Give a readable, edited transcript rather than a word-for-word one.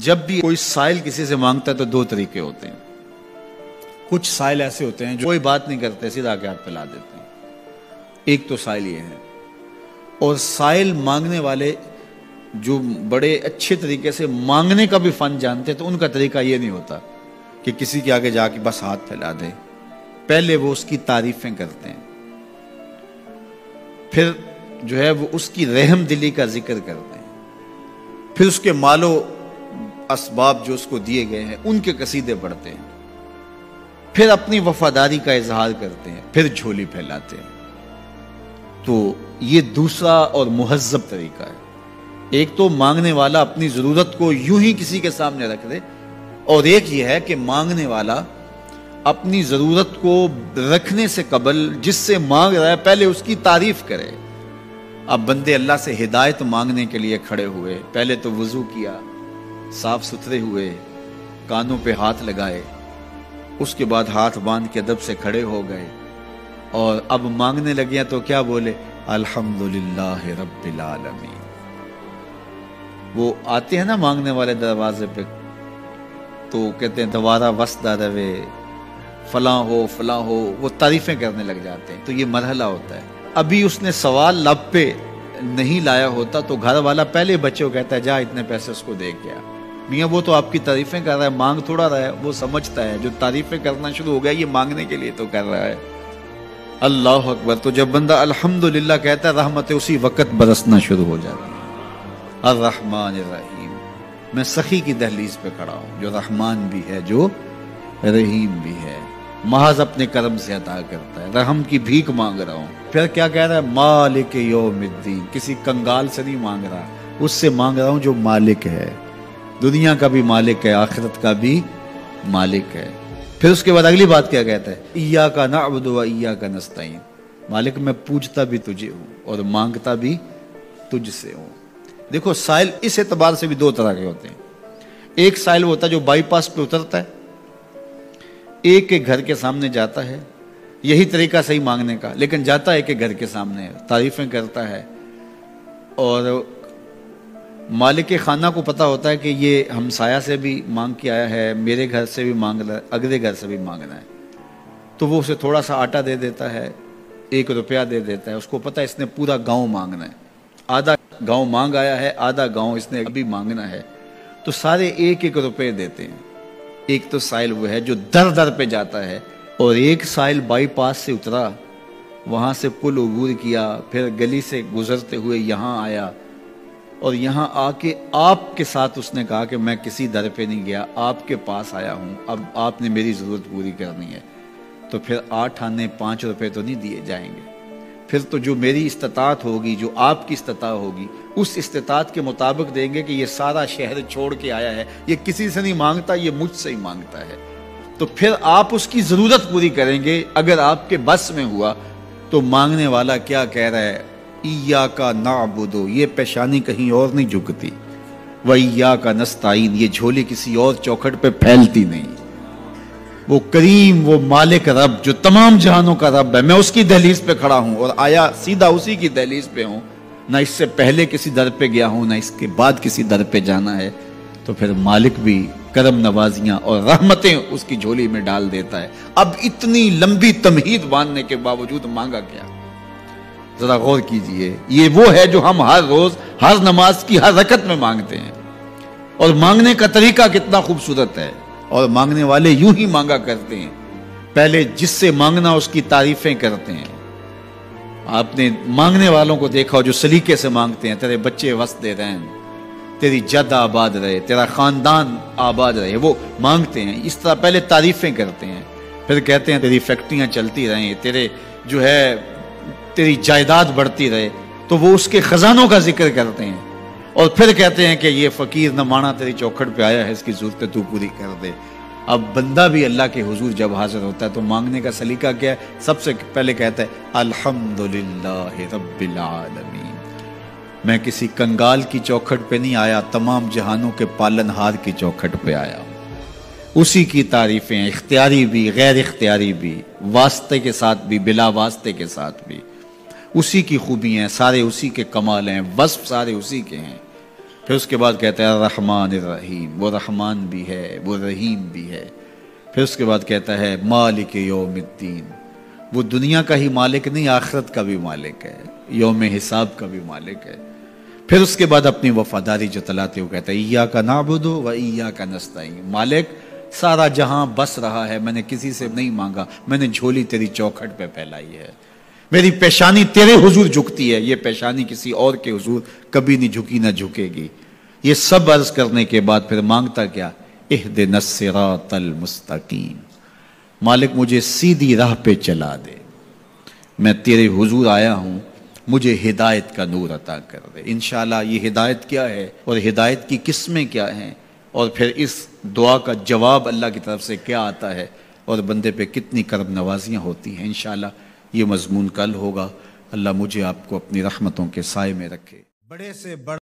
جب بھی کوئی سائل کسی سے مانگتا ہے تو دو طریقے ہوتے ہیں. کچھ سائل ایسے ہوتے ہیں جو کوئی بات نہیں کرتے، سیدھا کے ہاتھ پلا دیتے ہیں. ایک تو سائل یہ ہے. اور سائل مانگنے والے جو بڑے اچھے طریقے سے مانگنے کا بھی فن جانتے ہیں تو ان کا طریقہ یہ نہیں ہوتا کہ کسی کے آگے جا کے بس ہاتھ پھیلا دے. پہلے وہ اس کی تعریفیں کرتے ہیں، پھر جو ہے وہ اس کی رحم دلی کا ذکر کرتے ہیں، پھر اس کے مال و اسباب جو اس کو دیے گئے ہیں ان کے قصیدے پڑھتے ہیں، پھر اپنی وفاداری کا اظہار کرتے ہیں، پھر جھولی پھیلاتے ہیں. تو یہ دوسرا اور مہذب طریقہ ہے. ایک تو مانگنے والا اپنی ضرورت کو یوں ہی کسی کے سامنے رکھ دے، اور ایک یہ ہے کہ مانگنے والا اپنی ضرورت کو رکھنے سے قبل جس سے مانگ رہا ہے پہلے اس کی تعریف کرے. اب بندے اللہ سے ہدایت مانگنے کے لیے کھڑے ہوئے، پہلے تو وضو کیا، صاف ستھرے ہوئے، کانوں پہ ہاتھ لگائے، اس کے بعد ہاتھ باندھ کے ادب سے کھڑے ہو گئے، اور اب مانگنے لگے تو کیا بولے؟ الحمدللہ رب العالمین. وہ آتے ہیں نا مانگنے والے دروازے پہ تو کہتے ہیں دوبارہ وسدہ روے، فلاں ہو فلاں ہو، وہ تعریفیں کرنے لگ جاتے ہیں. تو یہ مرحلہ ہوتا ہے. ابھی اس نے سوال لب پہ نہیں لایا ہوتا تو گھر والا پہلے بچے کو کہتا ہے جا اتنے پیسے اس کو دے کے آ. میاں وہ تو آپ کی تعریفیں کر رہا ہے، مانگ تھوڑا رہا ہے. وہ سمجھتا ہے جو تعریفیں کرنا شروع ہو گیا یہ مانگنے کے لیے تو کر رہا ہے. اللہ اکبر. تو جب بندہ الحمدللہ کہتا ہے رحمتیں اسی وقت برسنا شروع ہو جاتی ہیں. الرحمن الرحیم. میں سخی کی دہلیز پہ کھڑا ہوں جو رحمان بھی ہے جو رحیم بھی ہے، محض اپنے کرم سے عطا کرتا ہے. رحم کی بھیک مانگ رہا ہوں. پھر کیا کہہ رہا ہے؟ مالک یوم الدین. کسی کنگال سے نہیں مانگ رہا، اس سے مانگ رہا ہوں جو مالک ہے، دنیا کا بھی مالک ہے، آخرت کا بھی مالک ہے. پھر اس کے بعد اگلی بات کیا کہتا ہے؟ ایاک نعبد و ایاک نستعین. مالک میں پوجتا بھی تجھے ہوں اور مانگتا بھی تجھ سے ہوں. دیکھو سائل اس اعتبار سے بھی دو طرح کے ہوتے ہیں. ایک سائل ہوتا ہے جو بائی پاس پہ اترتا ہے، ایک کے گھر کے سامنے جاتا ہے، یہی طریقہ صحیح مانگنے کا، لیکن جاتا ہے کہ گھر کے سامنے تعریفیں کرتا ہے، اور مالک خانہ کو پتا ہوتا ہے کہ یہ ہمسایہ سے بھی مانگ کے آیا ہے، میرے گھر سے بھی مانگ رہا ہے، اگلے گھر سے بھی مانگنا ہے. تو وہ اسے تھوڑا سا آٹا دے دیتا ہے، 1 روپیہ دے دیتا ہے. اس کو پتا ہے اس نے پورا گاؤں مانگنا ہے، آدھا گاؤں مانگ آیا ہے، آدھا گاؤں اس نے ابھی مانگنا ہے. تو سارے 1-1 روپے دیتے ہیں. ایک تو سائل وہ ہے جو در در پہ جاتا ہے، اور ایک سائل بائی پاس سے اترا، وہاں سے پل عبور کیا، پھر گلی سے گزرتے ہوئے یہاں آیا، اور یہاں آ کے آپ کے ساتھ اس نے کہا کہ میں کسی در پہ نہیں گیا، آپ کے پاس آیا ہوں، اب آپ نے میری ضرورت پوری کرنی ہے. تو پھر 8 آنے 5 روپے تو نہیں دیے جائیں گے. پھر تو جو میری استطاعت ہوگی، جو آپ کی استطاعت ہوگی، اس استطاعت کے مطابق دیں گے کہ یہ سارا شہر چھوڑ کے آیا ہے، یہ کسی سے نہیں مانگتا، یہ مجھ سے ہی مانگتا ہے. تو پھر آپ اس کی ضرورت پوری کریں گے. اگر آپ کے بس میں ہوا تو مانگنے والا کیا کہہ رہا ہے؟ ایاک نعبد. یہ پیشانی کہیں اور نہیں جھکتی. و ایاک نستعین. یہ جھولی کسی اور چوکھٹ پہ پھیلتی نہیں. وہ کریم، وہ مالک رب جو تمام جہانوں کا رب ہے، میں اس کی دہلیز پہ کھڑا ہوں اور آیا سیدھا اسی کی دہلیز پہ ہوں. نہ اس سے پہلے کسی در پہ گیا ہوں، نہ اس کے بعد کسی در پہ جانا ہے. تو پھر مالک بھی کرم نوازیاں اور رحمتیں اس کی جھولی میں ڈال دیتا ہے. اب اتنی لمبی تمہید باندھنے کے باوجود مانگا کیا؟ ذرا غور کیجئے. یہ وہ ہے جو ہم ہر روز ہر نماز کی ہر رکعت میں مانگتے ہیں، اور مانگنے کا طریقہ کتنا خوبصورت ہے. اور مانگنے والے یوں ہی مانگا کرتے ہیں. پہلے جس سے مانگنا اس کی تعریفیں کرتے ہیں. آپ نے مانگنے والوں کو دیکھا ہو جو سلیقے سے مانگتے ہیں، تیرے بچے وسدے رہیں، تیری جد آباد رہے، تیرا خاندان آباد رہے. وہ مانگتے ہیں اس طرح، پہلے تعریفیں کرتے ہیں، پھر کہتے ہیں تیری فیکٹریاں چلتی رہیں، تیرے جو ہے تیری جائیداد بڑھتی رہے. تو وہ اس کے خزانوں کا ذکر کرتے ہیں، اور پھر کہتے ہیں کہ یہ فقیر نمانہ تیری چوکھٹ پہ آیا ہے، اس کی ضرورتیں تو پوری کر دے. اب بندہ بھی اللہ کے حضور جب حاضر ہوتا ہے تو مانگنے کا سلیقہ کیا ہے؟ سب سے پہلے کہتا ہے الحمدللہ رب العالمین. میں کسی کنگال کی چوکھٹ پہ نہیں آیا، تمام جہانوں کے پالنہار کی چوکھٹ پہ آیا ہوں. اسی کی تعریفیں اختیاری بھی غیر اختیاری بھی، واسطے کے ساتھ بھی بلا واسطے کے ساتھ بھی، اسی کی خوبیاں ہیں، سارے اسی کے کمال ہیں، وصف سارے اسی کے ہیں. پھر اس کے بعد کہتا ہے الرحمن الرحیم، وہ رحمان بھی ہے وہ رحیم بھی ہے۔ پھر اس کے بعد کہتا ہے مالک یوم الدین، وہ دنیا کا ہی مالک نہیں، آخرت کا بھی مالک ہے، یوم حساب کا بھی مالک ہے۔ پھر اس کے بعد اپنی وفاداری جتلاتے ہوئے کہتا ہے ایاک نعبد و ایاک نستعین، مالک سارا جہاں بس رہا ہے، میں نے کسی سے نہیں مانگا، میں نے جھولی تیری چوکھٹ پہ پھیلائی ہے، میری پیشانی تیرے حضور جھکتی ہے، یہ پیشانی کسی اور کے حضور کبھی نہیں جھکی نہ جھکے گی۔ یہ سب عرض کرنے کے بعد پھر مانگتا کیا؟ اہدنا الصراط المستقیم، مالک مجھے سیدھی راہ پہ چلا دے، میں تیرے حضور آیا ہوں، مجھے ہدایت کا نور عطا کر دے۔ انشاءاللہ یہ ہدایت کیا ہے اور ہدایت کی قسمیں کیا ہیں، اور پھر اس دعا کا جواب اللہ کی طرف سے کیا آتا ہے، اور بندے پہ کتنی کرم نوازیاں ہوتی ہیں، انشاءاللہ یہ مضمون کل ہوگا۔ اللہ مجھے آپ کو اپنی رحمتوں کے سائے میں رکھے۔ بڑے سے بڑا